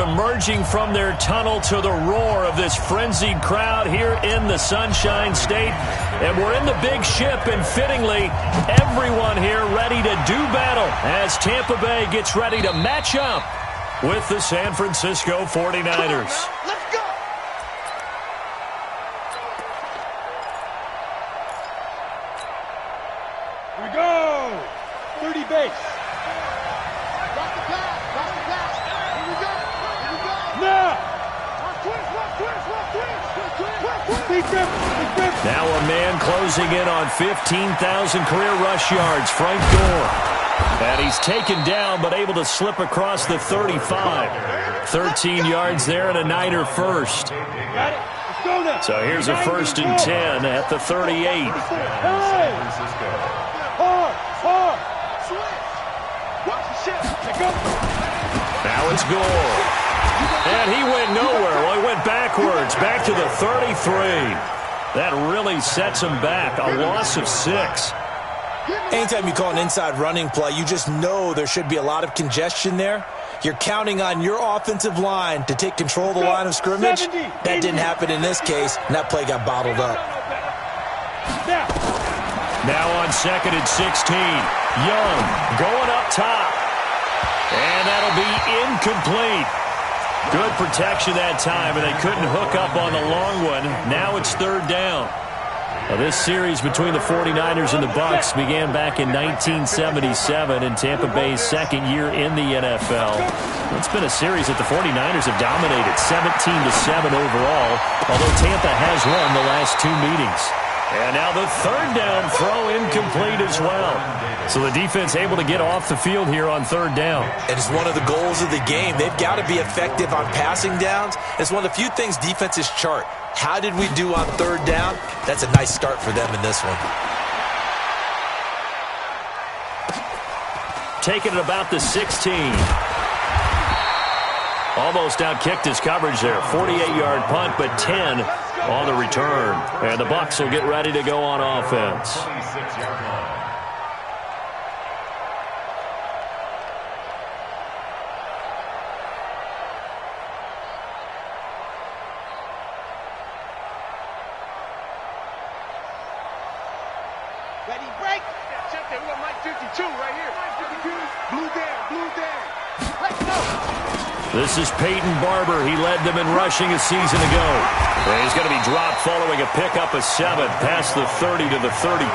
emerging from their tunnel to the roar of this frenzied crowd here in the Sunshine State. And we're in the big ship, and fittingly, everyone here ready to do battle as Tampa Bay gets ready to match up with the San Francisco 49ers. Let's go! Here we go! 30 base. Drop the pass. Here we go. Now! Now a man closing in on 15,000 career rush yards, Frank Gore. And he's taken down but able to slip across the 35. 13 yards there and a Niner first. So here's a 1st and 10 at the 38. Now it's Gore. And he went nowhere. Well, he went backwards, back to the 33. That really sets him back. A loss of 6. Anytime you call an inside running play, you just know there should be a lot of congestion there. You're counting on your offensive line to take control of the line of scrimmage. That didn't happen in this case, and that play got bottled up. Now on 2nd and 16. Young going up top. And that'll be incomplete. Good protection that time, and they couldn't hook up on the long one. Now it's 3rd down. Now this series between the 49ers and the Bucs began back in 1977 in Tampa Bay's 2nd year in the NFL. It's been a series that the 49ers have dominated, 17-7 overall, although Tampa has won the last 2 meetings. And now the 3rd down throw incomplete as well. So the defense able to get off the field here on 3rd down. And it's one of the goals of the game. They've got to be effective on passing downs. It's one of the few things defenses chart. How did we do on 3rd down? That's a nice start for them in this one. Taking it about the 16. Almost outkicked his coverage there. 48-yard punt, but 10 on the return. And the Bucs will get ready to go on offense. Ready, break. Check that. We got Mike 52 right here. Blue down. Let's go. This is Peyton Barber. He led them in rushing a season ago. And he's going to be dropped following a pickup of 7 past the 30 to the 32.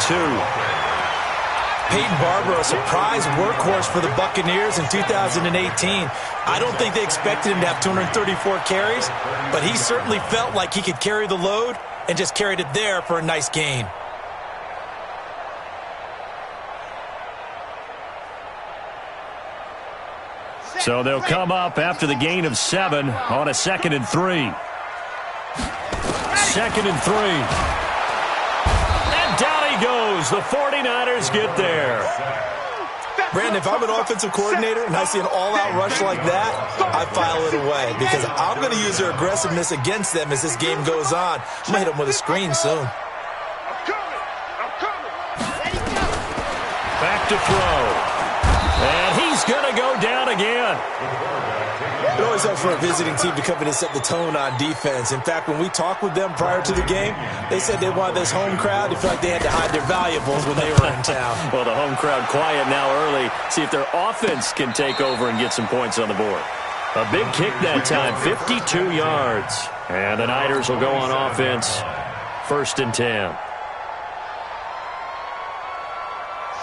Peyton Barber, a surprise workhorse for the Buccaneers in 2018. I don't think they expected him to have 234 carries, but he certainly felt like he could carry the load and just carried it there for a nice gain. So they'll come up after the gain of 7 on a 2nd and 3. 2nd and 3. And down he goes. The 49ers get there. Brandon, if I'm an offensive coordinator and I see an all-out rush like that, I file it away because I'm going to use their aggressiveness against them as this game goes on. I'm going to hit them with a screen soon. I'm coming. Back to throw. And he's going to go down again. It always helps for a visiting team to come in and set the tone on defense. In fact, when we talked with them prior to the game, they said they wanted this home crowd to feel like they had to hide their valuables when they were in town. Well, the home crowd quiet now early. See if their offense can take over and get some points on the board. A big kick that time, 52 yards. And the Niners will go on offense, 1st and 10.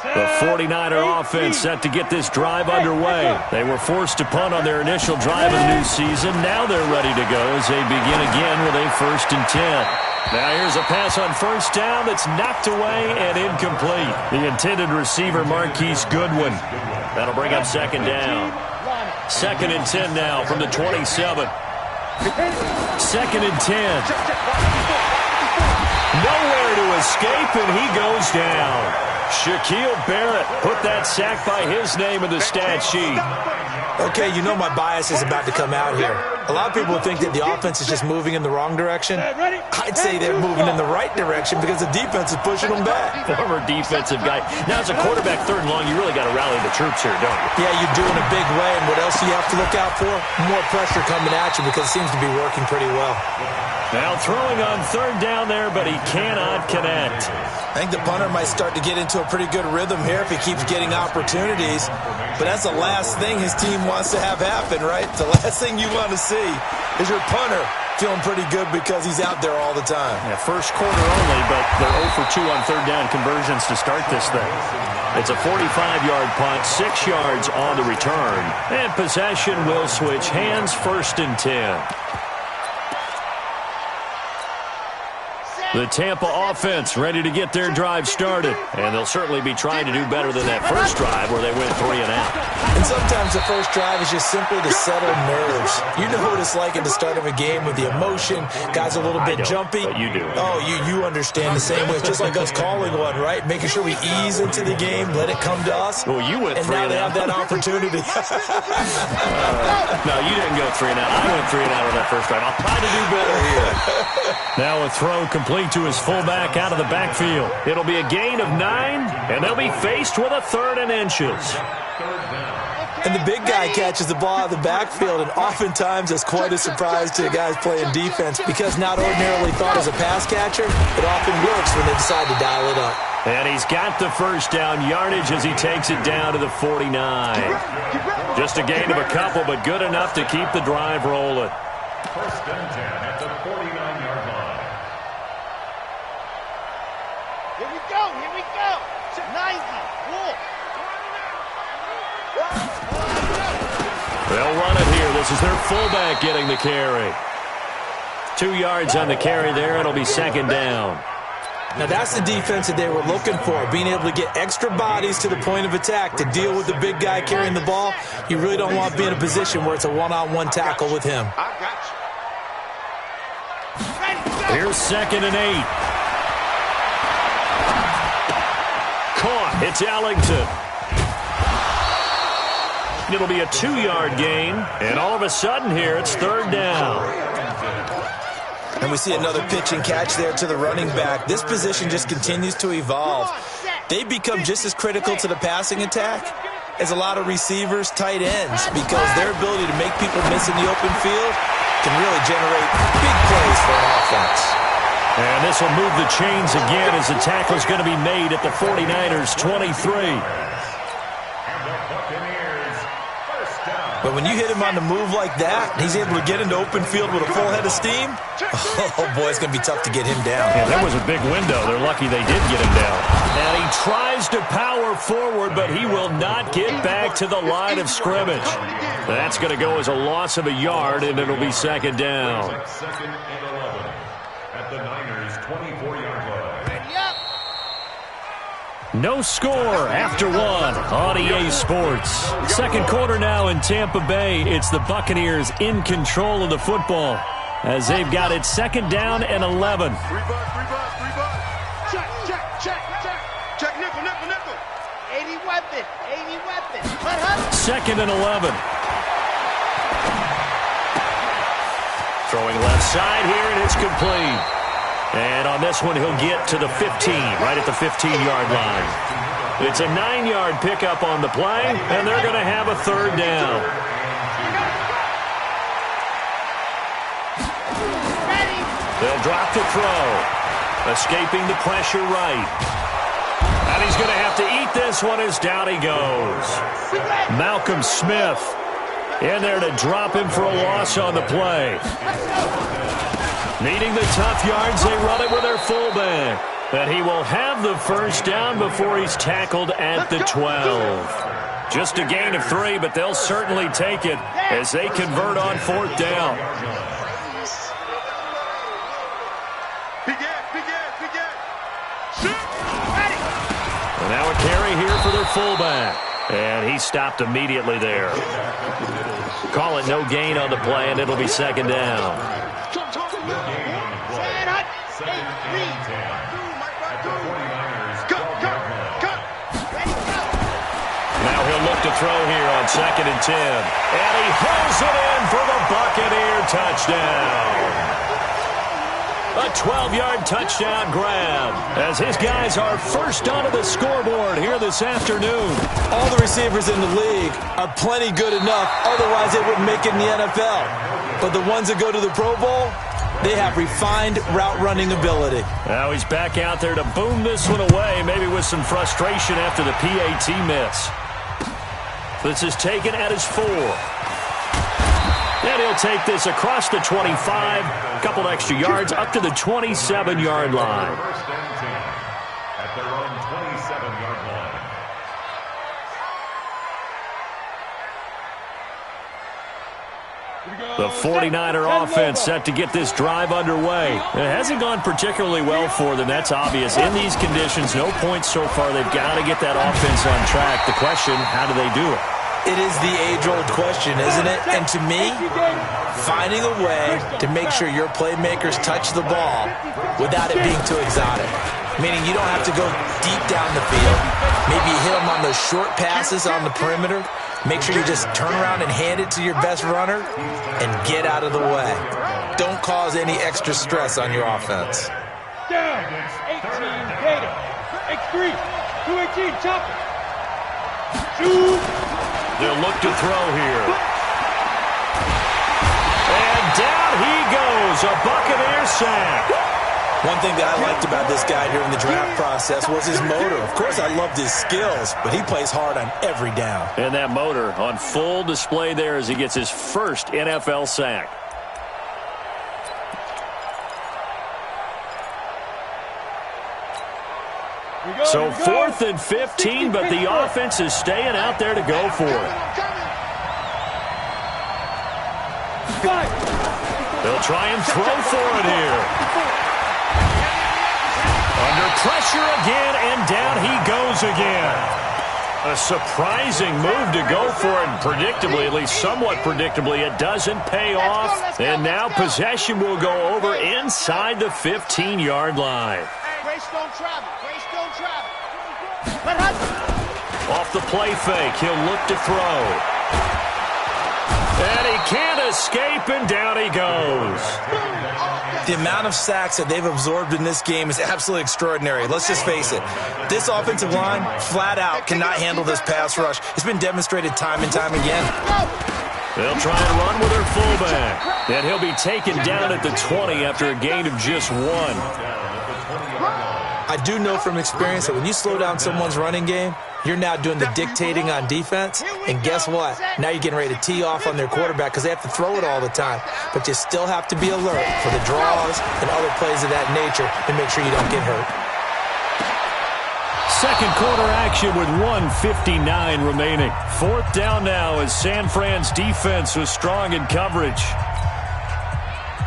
The 49er offense set to get this drive underway. They were forced to punt on their initial drive of the new season. Now they're ready to go as they begin again with a 1st and 10. Now here's a pass on 1st down that's knocked away and incomplete. The intended receiver, Marquise Goodwin. That'll bring up 2nd down. 2nd and 10 now from the 27. 2nd and 10. Nowhere to escape, and he goes down. Shaquille Barrett put that sack by his name in the stat sheet. Okay, you know my bias is about to come out here. A lot of people think that the offense is just moving in the wrong direction. I'd say they're moving in the right direction because the defense is pushing them back. Former defensive guy. Now, as a quarterback, third and long, you really got to rally the troops here, don't you? Yeah, you do in a big way. And what else do you have to look out for? More pressure coming at you because it seems to be working pretty well. Now throwing on third down there, but he cannot connect. I think the punter might start to get into a pretty good rhythm here if he keeps getting opportunities. But that's the last thing his team wants to have happen, right? The last thing you want to see is your punter feeling pretty good because he's out there all the time. Yeah, first quarter only, but they're 0 for 2 on third down conversions to start this thing. It's a 45-yard punt, 6 yards on the return. And possession will switch hands, 1st and 10. The Tampa offense ready to get their drive started. And they'll certainly be trying to do better than that first drive where they went 3 and out. And sometimes the first drive is just simply to settle nerves. You know what it's like at the start of a game with the emotion. Guys a little bit jumpy. But you do. Oh, you understand the same way. It's just like us calling one, right? Making sure we ease into the game, let it come to us. Well, you went 3 and now and they out. have that opportunity. No, you didn't go 3 and out. I went 3 and out on that first drive. I'll try to do better here. Now a throw complete to his fullback out of the backfield. It'll be a gain of 9, and they'll be faced with a 3rd and inches. And the big guy catches the ball out of the backfield, and oftentimes that's quite a surprise to the guys playing defense because not ordinarily thought as a pass catcher, it often works when they decide to dial it up. And he's got the first down yardage as he takes it down to the 49. Just a gain of a couple, but good enough to keep the drive rolling. 1st and 10 at the 49-yard line. Here we go. 90. Wolf. They'll run it here. This is their fullback getting the carry. 2 yards on the carry there. It'll be 2nd down. Now that's the defense that they were looking for, being able to get extra bodies to the point of attack to deal with the big guy carrying the ball. You really don't want to be in a position where it's a one-on-one tackle with him. Here's 2nd and 8. Caught. It's Ellington. It'll be a 2-yard gain, and all of a sudden here it's 3rd down. And we see another pitch and catch there to the running back. This position just continues to evolve. They become just as critical to the passing attack as a lot of receivers, tight ends, because their ability to make people miss in the open field can really generate big plays for an offense. And this will move the chains again as the tackle is going to be made at the 49ers' 23. But when you hit him on the move like that, he's able to get into open field with a full head of steam. Oh, boy, it's going to be tough to get him down. Yeah, there was a big window. They're lucky they did get him down. And he tries to power forward, but he will not get back to the line of scrimmage. That's going to go as a loss of a yard, and it'll be 2nd down. 2nd and 11 at the Niners' 24-yard line. No score after 1 on EA Sports. 2nd quarter now in Tampa Bay. It's the Buccaneers in control of the football as they've got it 2nd down and 11. Check. Nickel. 80 weapon. 2nd and 11. Throwing left side here, and it's complete. And on this one, he'll get to the 15, right at the 15-yard line. It's a 9-yard pickup on the play, and they're going to have a 3rd down. They'll drop the throw. Escaping the pressure right. And he's going to have to eat this one as down he goes. Malcolm Smith in there to drop him for a loss on the play. Needing the tough yards, they run it with their fullback. And he will have the first down before he's tackled at the 12. Just a gain of 3, but they'll certainly take it as they convert on 4th down. And now a carry here for their fullback. And he stopped immediately there. Call it no gain on the play, and it'll be 2nd down. throw here on 2nd and 10. And he hauls it in for the Buccaneer touchdown. A 12-yard touchdown grab as his guys are first onto the scoreboard here this afternoon. All the receivers in the league are plenty good enough, otherwise they wouldn't make it in the NFL. But the ones that go to the Pro Bowl, they have refined route running ability. Now he's back out there to boom this one away, maybe with some frustration after the PAT miss. This is taken at his 4. And he'll take this across the 25, a couple extra yards, up to the 27-yard line. First and 10 at their own 27-yard line. The 49er offense set to get this drive underway. It hasn't gone particularly well for them, that's obvious. In these conditions, no points so far. They've got to get that offense on track. The question, how do they do it? It is the age-old question, isn't it? And to me, finding a way to make sure your playmakers touch the ball without it being too exotic. Meaning you don't have to go deep down the field. Maybe you hit them on those short passes on the perimeter. Make sure you just turn around and hand it to your best runner and get out of the way. Don't cause any extra stress on your offense. Down. 18, Gator. X3. 218, chopper. Shoot. They'll look to throw here. And down he goes. A Buccaneer sack. One thing that I liked about this guy during the draft process was his motor. Of course, I loved his skills, but he plays hard on every down. And that motor on full display there as he gets his first NFL sack. So 4th and 15, but the offense is staying out there to go for it. They'll try and throw for it here. Under pressure again, and down he goes again. A surprising move to go for it, and predictably, at least somewhat predictably, it doesn't pay off. And now possession will go over inside the 15-yard line. Grace don't travel. Grace don't travel. Off the play fake, he'll look to throw. And he can't escape, and down he goes. The amount of sacks that they've absorbed in this game is absolutely extraordinary. Let's just face it. This offensive line, flat out, cannot handle this pass rush. It's been demonstrated time and time again. They'll try and run with their fullback. And he'll be taken down at the 20 after a gain of just 1. I do know from experience that when you slow down someone's running game, you're now doing the dictating on defense. And guess what? Now you're getting ready to tee off on their quarterback because they have to throw it all the time. But you still have to be alert for the draws and other plays of that nature to make sure you don't get hurt. Second quarter action with 1:59 remaining. 4th down now as San Fran's defense was strong in coverage.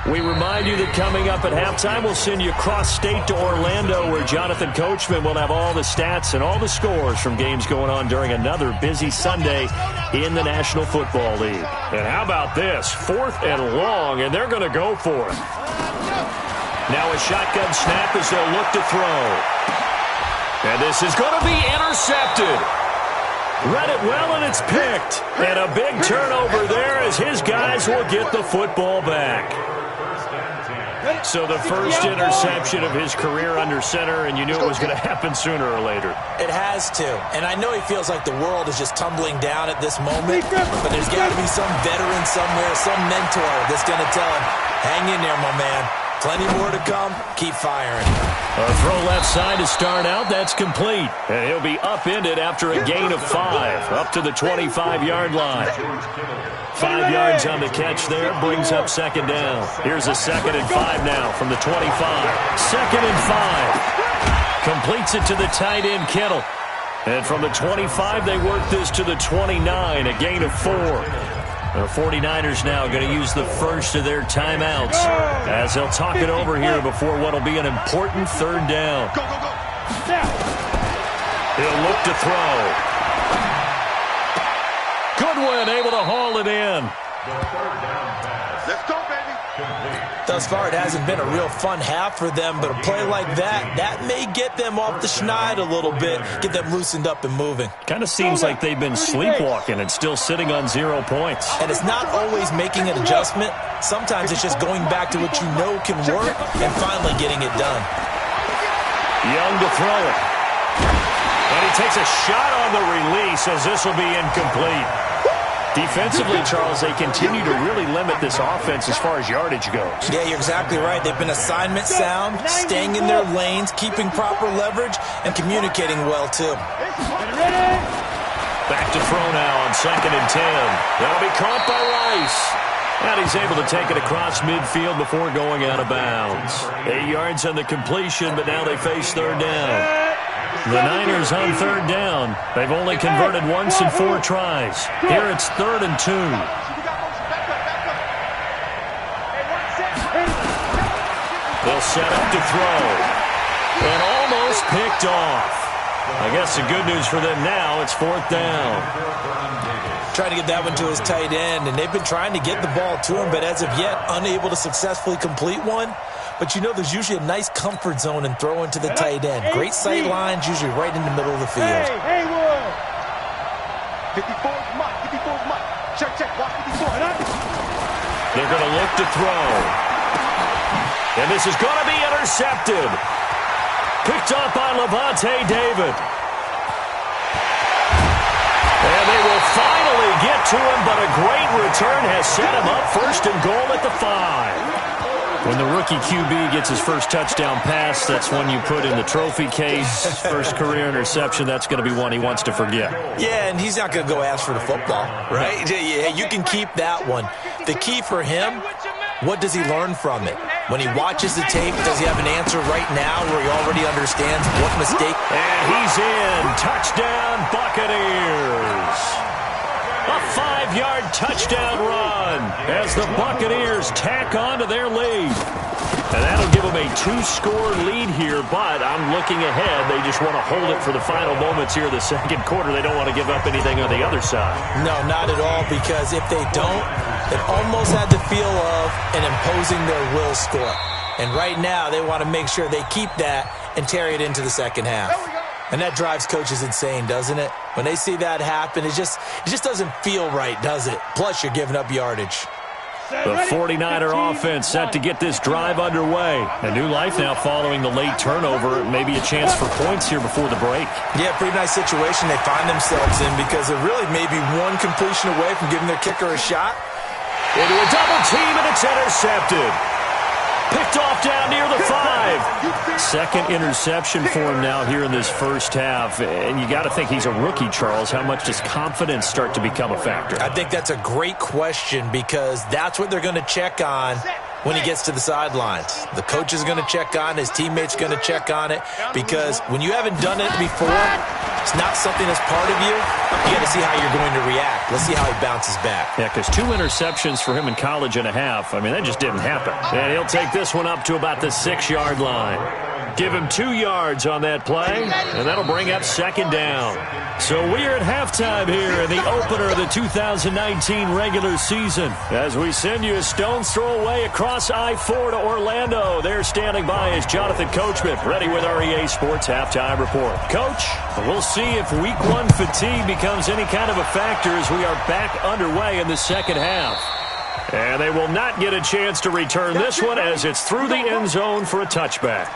We remind you that coming up at halftime, we'll send you cross-state to Orlando, where Jonathan Coachman will have all the stats and all the scores from games going on during another busy Sunday in the National Football League. And how about this? 4th and long, and they're going to go for it. Now a shotgun snap as they'll look to throw. And this is going to be intercepted. Read it well, and it's picked. And a big turnover there as his guys will get the football back. So the first interception of his career under center, and you knew it was going to happen sooner or later. It has to. And I know he feels like the world is just tumbling down at this moment, but there's got to be some veteran somewhere, some mentor that's going to tell him, hang in there, my man. Plenty more to come. Keep firing. A throw left side to start out. That's complete. And he'll be upended after a gain of 5, up to the 25-yard line. 5 yards on the catch there, brings up 2nd down. Here's a 2nd and 5 now from the 25. 2nd and 5. Completes it to the tight end, Kittle. And from the 25, they work this to the 29, a gain of 4. The 49ers now going to use the first of their timeouts as they'll talk it over here before what will be an important 3rd down. He'll look to throw. Goodwin able to haul it in. The 3rd down pass. Let's go, baby. Thus far, it hasn't been a real fun half for them, but a play like that may get them off the schneid a little bit, get them loosened up and moving. Kind of seems like they've been sleepwalking and still sitting on 0 points. And it's not always making an adjustment. Sometimes it's just going back to what you know can work and finally getting it done. Young to throw it. And he takes a shot on the release as this will be incomplete. Defensively, Charles, they continue to really limit this offense as far as yardage goes. Yeah, you're exactly right. They've been assignment sound, staying in their lanes, keeping proper leverage, and communicating well, too. Back to throw now on 2nd and 10. That'll be caught by Rice. And he's able to take it across midfield before going out of bounds. 8 yards on the completion, but now they face 3rd down. The Niners on 3rd down. They've only converted once in 4 tries. Here it's 3rd and 2. They'll set up to throw. And almost picked off. I guess the good news for them now, it's 4th down. Trying to get that one to his tight end, and they've been trying to get the ball to him, but as of yet, unable to successfully complete one. But you know there's usually a nice comfort zone in throwing to the tight end. Great sight lines, usually right in the middle of the field. Hey, Haywood! 54's Mike, 54's Mike. Check, watch 54. They're going to look to throw. And this is going to be intercepted. Picked up by Levante David. And they will finally get to him, but a great return has set him up 1st and goal at the 5. When the rookie QB gets his first touchdown pass, that's one you put in the trophy case. First career interception, that's going to be one he wants to forget. Yeah, and he's not going to go ask for the football, right? Yeah, you can keep that one. The key for him, what does he learn from it? When he watches the tape, does he have an answer right now where he already understands what mistake? And he's in. Touchdown, Buccaneers. A 5-yard touchdown run as the Buccaneers tack on to their lead. And that'll give them a 2-score lead here, but I'm looking ahead. They just want to hold it for the final moments here of the 2nd quarter. They don't want to give up anything on the other side. No, not at all, because if they don't, it almost had the feel of an imposing their will score. And right now, they want to make sure they keep that and carry it into the 2nd half. And that drives coaches insane, doesn't it? When they see that happen, it just doesn't feel right, does it? Plus, you're giving up yardage. The 49er offense set to get this drive underway. A new life now following the late turnover. Maybe a chance for points here before the break. Yeah, pretty nice situation they find themselves in because they're really maybe one completion away from giving their kicker a shot. Into a double team, and it's intercepted. Picked off down near the 5. 2nd interception for him now here in this first half. And you got to think he's a rookie, Charles. How much does confidence start to become a factor? I think that's a great question because that's what they're going to check on when he gets to the sidelines. The coach is going to check on, his teammates going to check on it because when you haven't done it before, it's not something that's part of you. You got to see how you're going to react. Let's see how he bounces back. Yeah, because 2 interceptions for him in college and a half. I mean, that just didn't happen. And he'll take this one up to about the 6-yard line. Give him 2 yards on that play, and that'll bring up 2nd down. So we're at halftime here in the opener of the 2019 regular season. As we send you a stone's throw away across I-4 to Orlando. There standing by is Jonathan Coachman, ready with our EA Sports Halftime Report. Coach, we'll see if Week 1 fatigue becomes any kind of a factor as we are back underway in the 2nd half. And they will not get a chance to return this one as it's through the end zone for a touchback.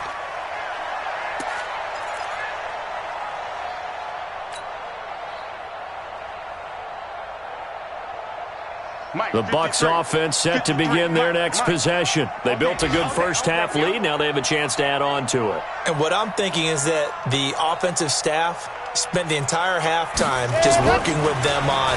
The Bucs offense set to begin their next possession. They built a good first half lead. Now they have a chance to add on to it. And what I'm thinking is that the offensive staff spent the entire halftime just working with them on,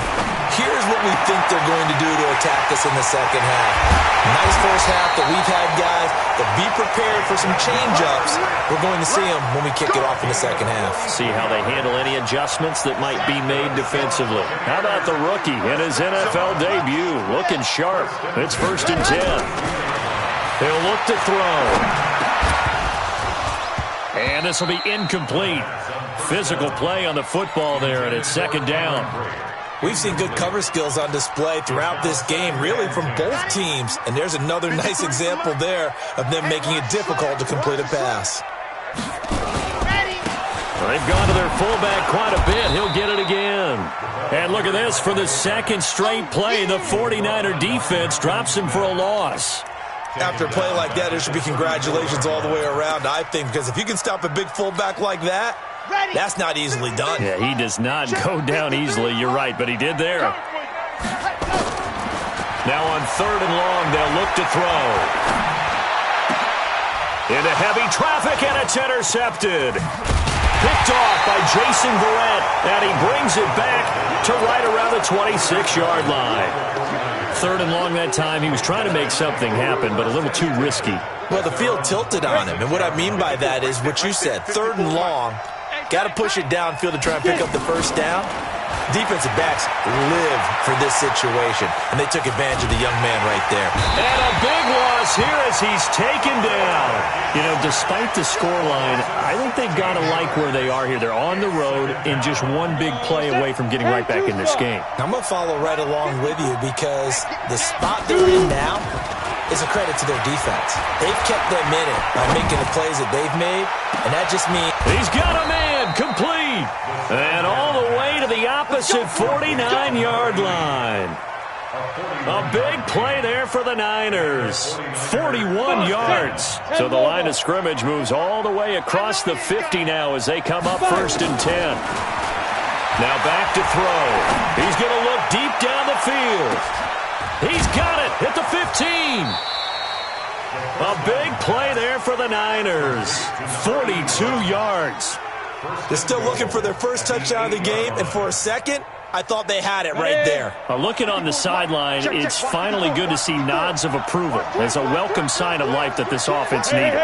here's what we think they're going to do to attack us in the 2nd half. Nice first half that we've had, guys, but be prepared for some change-ups. We're going to see them when we kick it off in the 2nd half. See how they handle any adjustments that might be made defensively. How about the rookie in his NFL debut? Looking sharp. It's 1st and 10. They'll look to throw. And this will be incomplete. Physical play on the football there, and it's 2nd down. We've seen good cover skills on display throughout this game, really from both teams. And there's another nice example there of them making it difficult to complete a pass. They've gone to their fullback quite a bit. He'll get it again. And look at this. For the second straight play, the 49er defense drops him for a loss. After a play like that, there should be congratulations all the way around, I think, because if you can stop a big fullback like that, that's not easily done. Yeah, he does not go down easily. You're right, but he did there. Now on 3rd and long, they'll look to throw. Into heavy traffic, and it's intercepted. Picked off by Jason Verrett, and he brings it back to right around the 26-yard line. 3rd and long that time. He was trying to make something happen, but a little too risky. Well, the field tilted on him, and what I mean by that is what you said. 3rd and long, got to push it downfield to try and pick up the first down. Defensive backs live for this situation, and they took advantage of the young man right there. And a big loss here as he's taken down. You know, despite the scoreline, I think they've got to like where they are here. They're on the road and just one big play away from getting right back in this game. I'm going to follow right along with you because the spot they're in now is a credit to their defense. They've kept them in it by making the plays that they've made, and that just means... He's got a man complete. And all the way to the opposite 49-yard line. A big play there for the Niners. 41 yards. So the line of scrimmage moves all the way across the 50 now as they come up 1st and 10. Now back to throw. He's going to look deep down the field. He's got it at the 15. A big play there for the Niners. 42 yards. They're still looking for their first touchdown of the game, and for a second, I thought they had it right there. Looking on the sideline, it's finally good to see nods of approval. It's a welcome sign of life that this offense needed.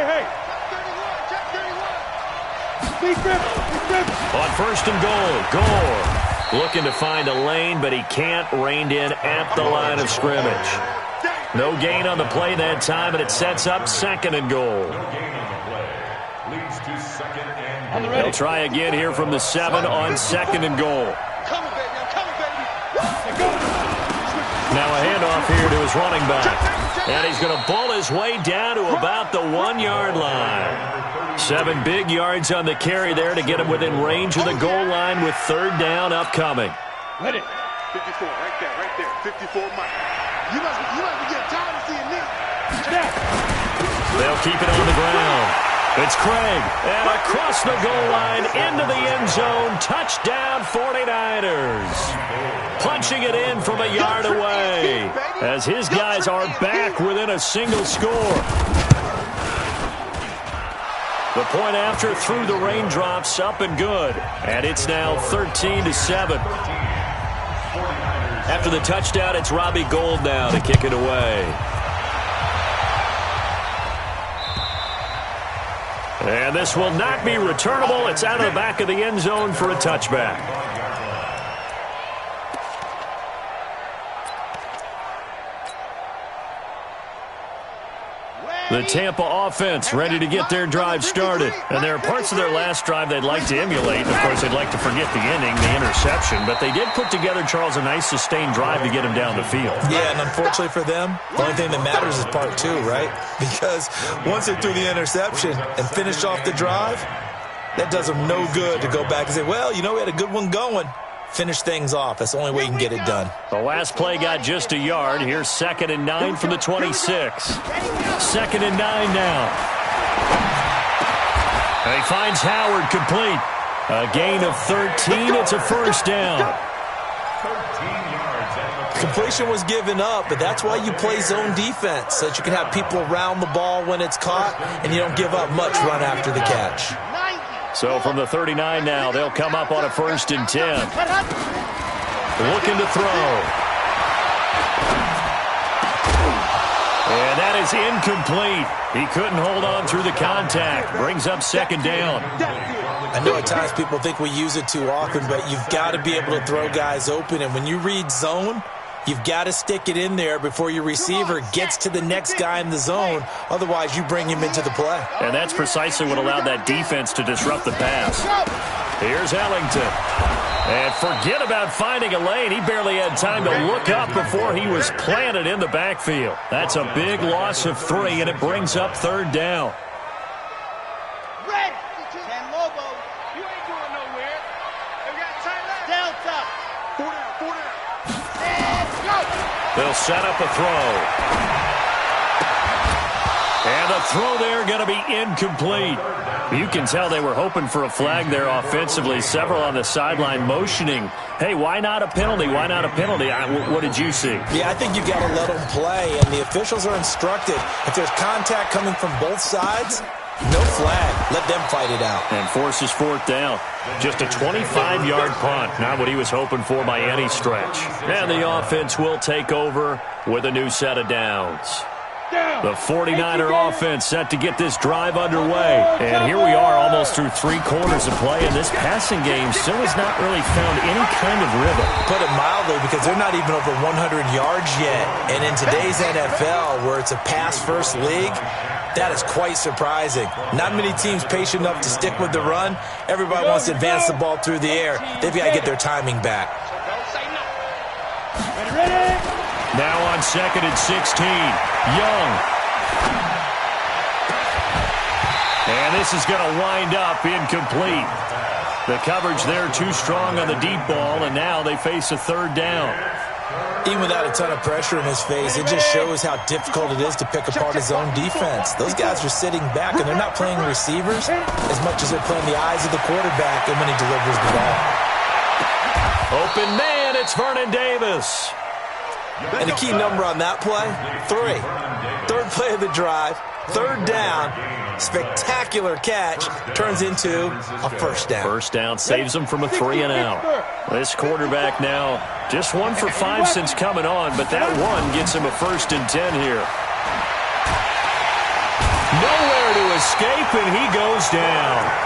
On 1st and goal, Gore looking to find a lane, but he can't. Reined in at the line of scrimmage. No gain on the play that time, and it sets up 2nd and goal. They'll try again here from the 7 on 2nd and goal. Now a handoff here to his running back. And he's going to ball his way down to about the 1-yard line. 7 big yards on the carry there to get him within range of the goal line with 3rd down upcoming. Let it. 54, right there. 54, Mike. You must be getting tired of seeing this. They'll keep it on the ground. It's Craig, and across the goal line, into the end zone, touchdown 49ers. Punching it in from a yard away, as his guys are back within a single score. The point after through the raindrops, up and good, and it's now 13-7. After the touchdown, it's Robbie Gould now to kick it away. And this will not be returnable. It's out of the back of the end zone for a touchback. The Tampa offense ready to get their drive started. And there are parts of their last drive they'd like to emulate. Of course, they'd like to forget the ending, the interception. But they did put together, Charles, a nice sustained drive to get him down the field. Yeah, and unfortunately for them, the only thing that matters is part 2, right? Because once they threw the interception and finished off the drive, that does them no good to go back and say, well, you know, we had a good one going. Finish things off. That's the only way you can get it done. The last play got just a yard. Here's 2nd and 9 from the 26. 2nd and 9 now. And he finds Howard complete. A gain of 13. It's a 1st down. Completion was given up, but that's why you play zone defense, so that you can have people around the ball when it's caught, and you don't give up much run after the catch. So from the 39 now, they'll come up on a 1st and 10. Looking to throw. And that is incomplete. He couldn't hold on through the contact. Brings up 2nd down. I know at times people think we use it too often, but you've got to be able to throw guys open. And when you read zone, you've got to stick it in there before your receiver gets to the next guy in the zone. Otherwise, you bring him into the play. And that's precisely what allowed that defense to disrupt the pass. Here's Ellington. And forget about finding a lane. He barely had time to look up before he was planted in the backfield. That's a big loss of 3, and it brings up 3rd down. Red. 10 Lobo. You ain't going nowhere. We got time left. Delta. 4 down. Let's go. They'll set up a throw. And the throw there going to be incomplete. You can tell they were hoping for a flag there offensively. Several on the sideline motioning, hey, why not a penalty? Why not a penalty? What did you see? Yeah, I think you got to let them play, and the officials are instructed. If there's contact coming from both sides, no flag. Let them fight it out. And forces 4th down. Just a 25-yard punt. Not what he was hoping for by any stretch. And the offense will take over with a new set of downs. The 49er offense set to get this drive underway. And here we are almost through 3 quarters of play, and this passing game still has not really found any kind of rhythm. Put it mildly, because they're not even over 100 yards yet. And in today's NFL, where it's a pass-first league, that is quite surprising. Not many teams patient enough to stick with the run. Everybody wants to advance the ball through the air. They've got to get their timing back. Ready? Now on 2nd and 16, Young. And this is going to wind up incomplete. The coverage there too strong on the deep ball, and now they face a 3rd down. Even without a ton of pressure in his face, it just shows how difficult it is to pick apart his own defense. Those guys are sitting back, and they're not playing receivers as much as they're playing the eyes of the quarterback and when he delivers the ball. Open man, it's Vernon Davis. And the key number on that play, 3. 3rd play of the drive, 3rd down, spectacular catch, turns into a 1st down. 1st down saves him from a 3-and-out. This quarterback now just 1 for 5 since coming on, but that 1 gets him a 1st and 10 here. Nowhere to escape, and he goes down.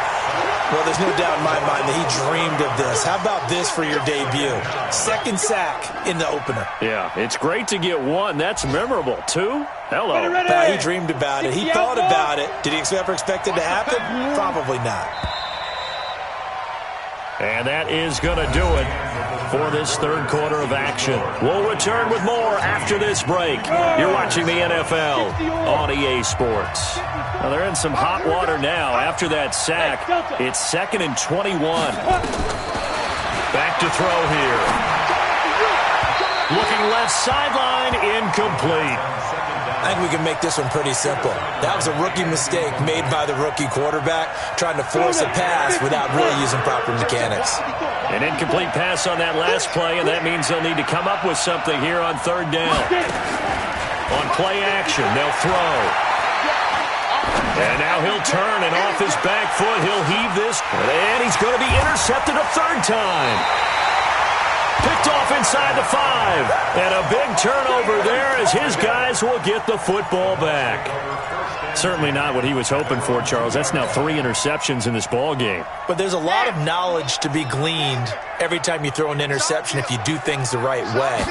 Well, there's no doubt in my mind that he dreamed of this. How about this for your debut? 2nd sack in the opener. Yeah, it's great to get 1. That's memorable. 2? Hello. He dreamed about it. He thought about it. Did he ever expect it to happen? Probably not. And that is going to do it for this 3rd quarter of action. We'll return with more after this break. You're watching the NFL on EA Sports. Well, they're in some hot water now. After that sack, it's 2nd and 21. Back to throw here. Looking left sideline, incomplete. I think we can make this one pretty simple. That was a rookie mistake made by the rookie quarterback, trying to force a pass without really using proper mechanics. An incomplete pass on that last play, and that means they'll need to come up with something here on 3rd down. On play action, they'll throw. And now he'll turn, and off his back foot, he'll heave this. And he's going to be intercepted a 3rd time. Picked off inside the 5. And a big turnover there as his guys will get the football back. Certainly not what he was hoping for, Charles. That's now 3 interceptions in this ball game. But there's a lot of knowledge to be gleaned every time you throw an interception if you do things the right way.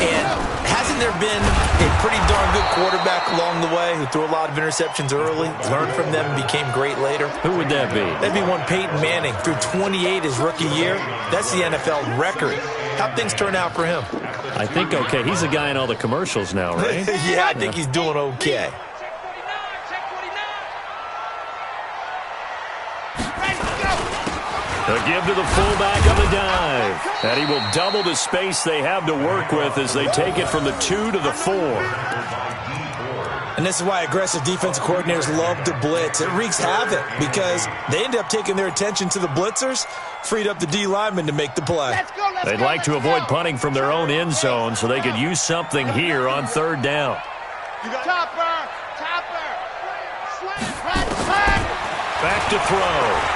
And hasn't there been a pretty darn good quarterback along the way who threw a lot of interceptions early, learned from them, and became great later? Who would that be? That'd be one Peyton Manning. Threw 28 his rookie year. That's the NFL record. How'd things turn out for him? I think okay. He's the guy in all the commercials now, right? Yeah, I think he's doing okay. The give to the fullback on the dive. And he will double the space they have to work with as they take it from the 2 to the 4. And this is why aggressive defensive coordinators love to blitz. It wreaks havoc because they end up taking their attention to the blitzers, freed up the D lineman to make the play. They'd like to avoid punting from their own end zone so they could use something here on 3rd down. Topper. Back to throw.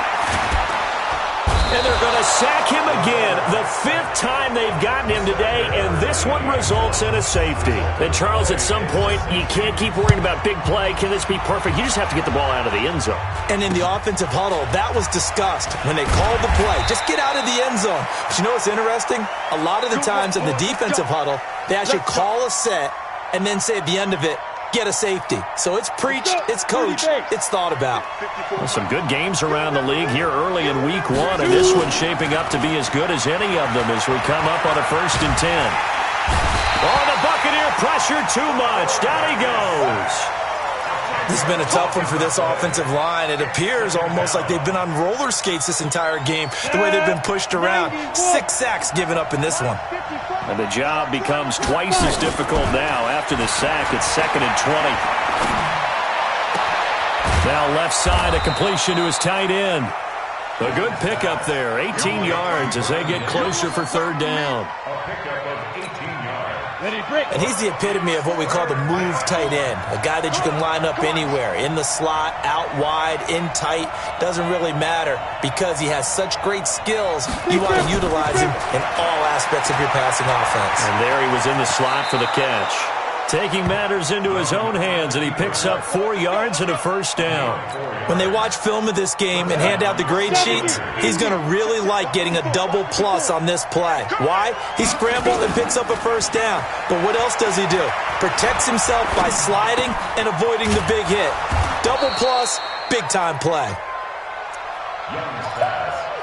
And they're going to sack him again. The 5th time they've gotten him today, and this one results in a safety. And, Charles, at some point, you can't keep worrying about big play. Can this be perfect? You just have to get the ball out of the end zone. And in the offensive huddle, that was discussed when they called the play. Just get out of the end zone. But you know what's interesting? A lot of the times in the defensive huddle, they actually call a set and then say at the end of it, get a safety. So it's preached, it's coached, it's thought about. Well, some good games around the league here early in week 1, and this one's shaping up to be as good as any of them as we come up on a 1st and 10. Oh, the Buccaneer pressure too much. Down he goes. This has been a tough one for this offensive line. It appears almost like they've been on roller skates this entire game, the way they've been pushed around. 6 sacks given up in this one. And the job becomes twice as difficult now. After the sack, it's 2nd and 20. Now left side, a completion to his tight end. A good pickup there, 18 yards as they get closer for 3rd down. And he's the epitome of what we call the move tight end, a guy that you can line up anywhere, in the slot, out wide, in tight, doesn't really matter because he has such great skills. You want to utilize him in all aspects of your passing offense. And there he was in the slot for the catch. Taking matters into his own hands, and he picks up 4 yards and a 1st down. When they watch film of this game and hand out the grade sheets, he's going to really like getting a double plus on this play. Why? He scrambled and picks up a 1st down. But what else does he do? Protects himself by sliding and avoiding the big hit. Double plus, big-time play.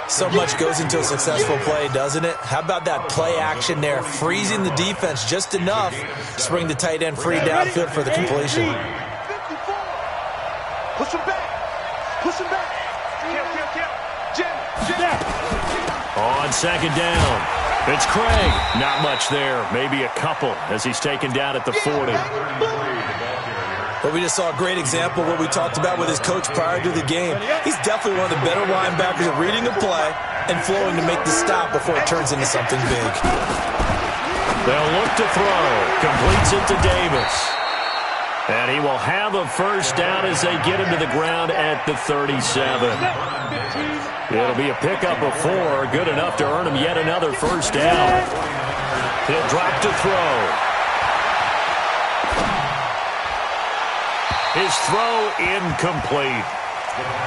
So much goes into a successful play, doesn't it? How about that play action there, freezing the defense just enough to bring the tight end free downfield for the completion. Push him back. Push him back. On 2nd down, it's Craig. Not much there, maybe a couple as he's taken down at the 40. But we just saw a great example of what we talked about with his coach prior to the game. He's definitely one of the better linebackers at reading a play and flowing to make the stop before it turns into something big. They'll look to throw. Completes it to Davis. And he will have a 1st down as they get him to the ground at the 37. It'll be a pickup of 4, good enough to earn him yet another 1st down. He'll drop to throw. His throw incomplete.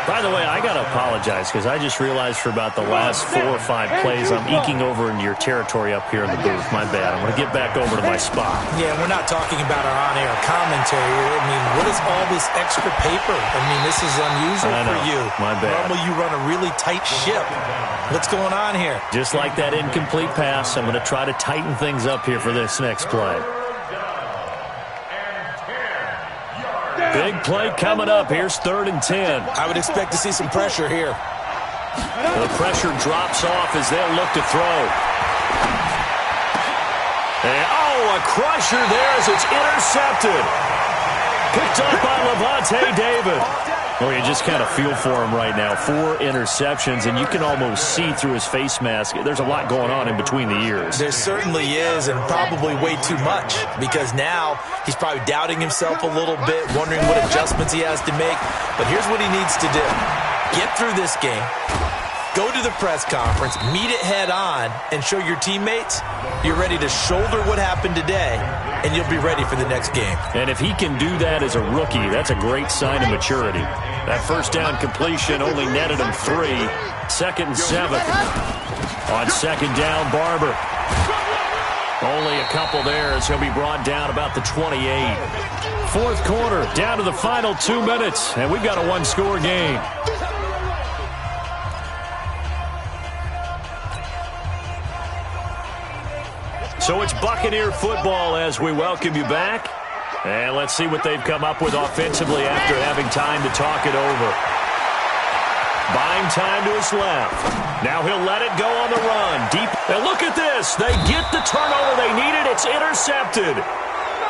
By the way, I got to apologize because I just realized for about the last 4 or 5 plays I'm eking over into your territory up here in the booth. My bad. I'm going to get back over to my spot. Yeah, we're not talking about our on-air commentary. I mean, what is all this extra paper? I mean, this is unusual for you. My bad. Normally you run a really tight ship. What's going on here? Just like that incomplete pass, I'm going to try to tighten things up here for this next play. Big play coming up. Here's 3rd and 10. I would expect to see some pressure here. The pressure drops off as they'll look to throw. And, a crusher there as it's intercepted. Picked up by Levante David. Well, you just kind of feel for him right now. 4 interceptions, and you can almost see through his face mask. There's a lot going on in between the ears. There certainly is, and probably way too much, because now he's probably doubting himself a little bit, wondering what adjustments he has to make. But here's what he needs to do. Get through this game, go to the press conference, meet it head on, and show your teammates you're ready to shoulder what happened today, and you'll be ready for the next game. And if he can do that as a rookie, that's a great sign of maturity. That 1st down completion only netted him 3. 2nd and 7. On 2nd down, Barber. Only a couple there as he'll be brought down about the 28. 4th quarter, down to the final 2 minutes, and we've got a 1-score game. So it's Buccaneer football as we welcome you back. And let's see what they've come up with offensively after having time to talk it over. Buying time to his left. Now he'll let it go on the run. Deep. And look at this. They get the turnover they needed. It's intercepted.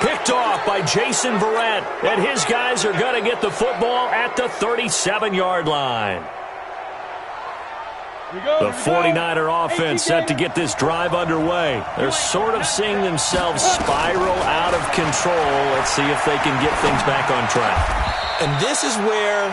Picked off by Jason Verrett. And his guys are going to get the football at the 37-yard line. The 49er offense set to get this drive underway. They're sort of seeing themselves spiral out of control. Let's see if they can get things back on track. And this is where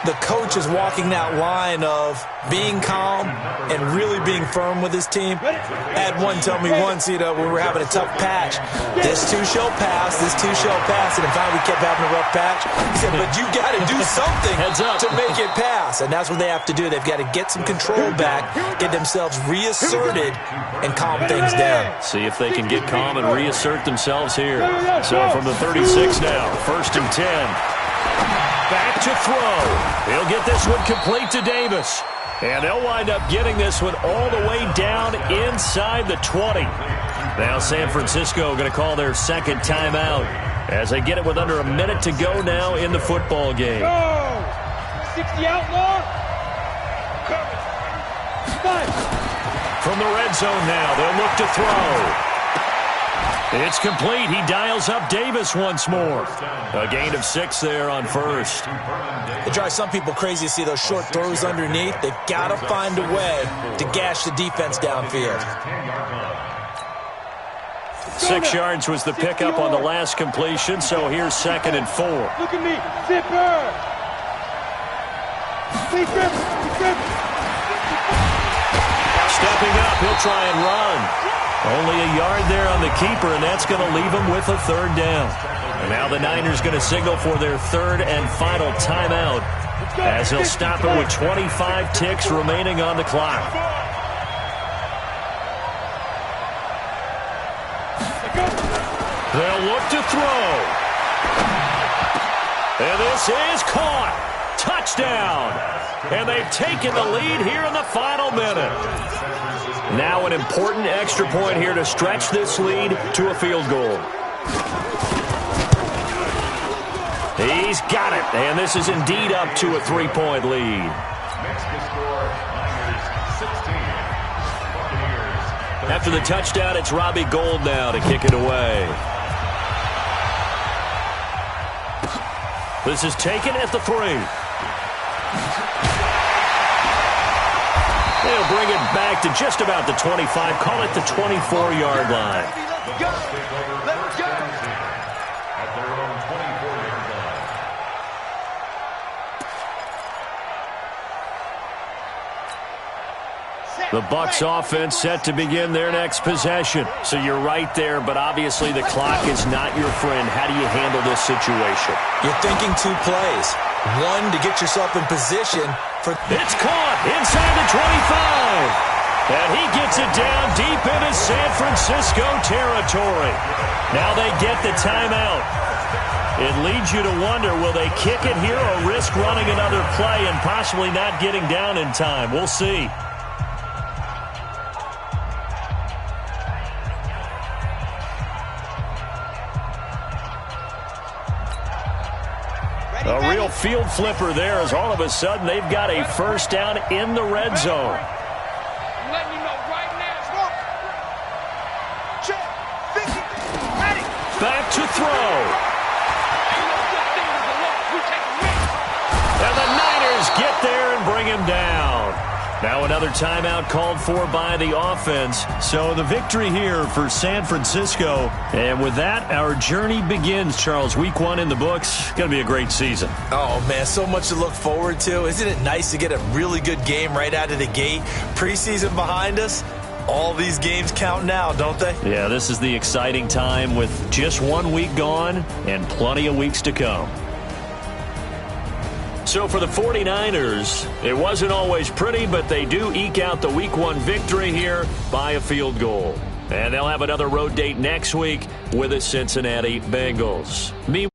the coach is walking that line of being calm and really being firm with his team. I had one tell me once, we were having a tough patch. This too shall pass, this too shall pass. And in fact, we kept having a rough patch. He said, but you got to do something to make it pass. And that's what they have to do. They've got to get some control back, get themselves reasserted, and calm things down. See if they can get calm and reassert themselves here. So from the 36 now, 1st and 10. Back to throw. He'll get this one complete to Davis. And they'll wind up getting this one all the way down inside the 20. Now San Francisco going to call their second timeout as they get it with under a minute to go now in the football game. Go! 60 outlaw. From the red zone now, they'll look to throw. It's complete. He dials up Davis once more. A gain of 6 there on first. It drives some people crazy to see those short throws underneath. They've got to find a way to gash the defense downfield. 6 yards was the pickup on the last completion, so here's 2nd and 4. Look at me. Zipper. Stepping up, he'll try and run. Only a yard there on the keeper, and that's going to leave him with a 3rd down. And now the Niners going to signal for their 3rd and final timeout as he'll stop it with 25 ticks remaining on the clock. They'll look to throw. And this is caught. Touchdown. And they've taken the lead here in the final minute. Now an important extra point here to stretch this lead to a field goal. He's got it, and this is indeed up to a 3-point lead. After the touchdown, it's Robbie Gould now to kick it away. This is taken at the 3. They'll bring it back to just about the 25. Call it the 24-yard line. Let's go. Let's go. At their own 24-yard line. The Bucs offense set to begin their next possession. So you're right there, but obviously the clock is not your friend. How do you handle this situation? You're thinking 2 plays. One, to get yourself in position for... It's caught inside the 25. And he gets it down deep into San Francisco territory. Now they get the timeout. It leads you to wonder, will they kick it here or risk running another play and possibly not getting down in time? We'll see. A real field flipper there as all of a sudden they've got a first down in the red zone. I'm letting you know right now. Check. 50. Ready. Back to throw. And the Niners get there and bring him down. Now another timeout called for by the offense. So the victory here for San Francisco. And with that, our journey begins, Charles. Week 1 in the books. Going to be a great season. Oh, man, so much to look forward to. Isn't it nice to get a really good game right out of the gate? Preseason behind us. All these games count now, don't they? Yeah, this is the exciting time with just 1 week gone and plenty of weeks to come. So for the 49ers, it wasn't always pretty, but they do eke out the Week 1 victory here by a field goal. And they'll have another road date next week with the Cincinnati Bengals. Meanwhile,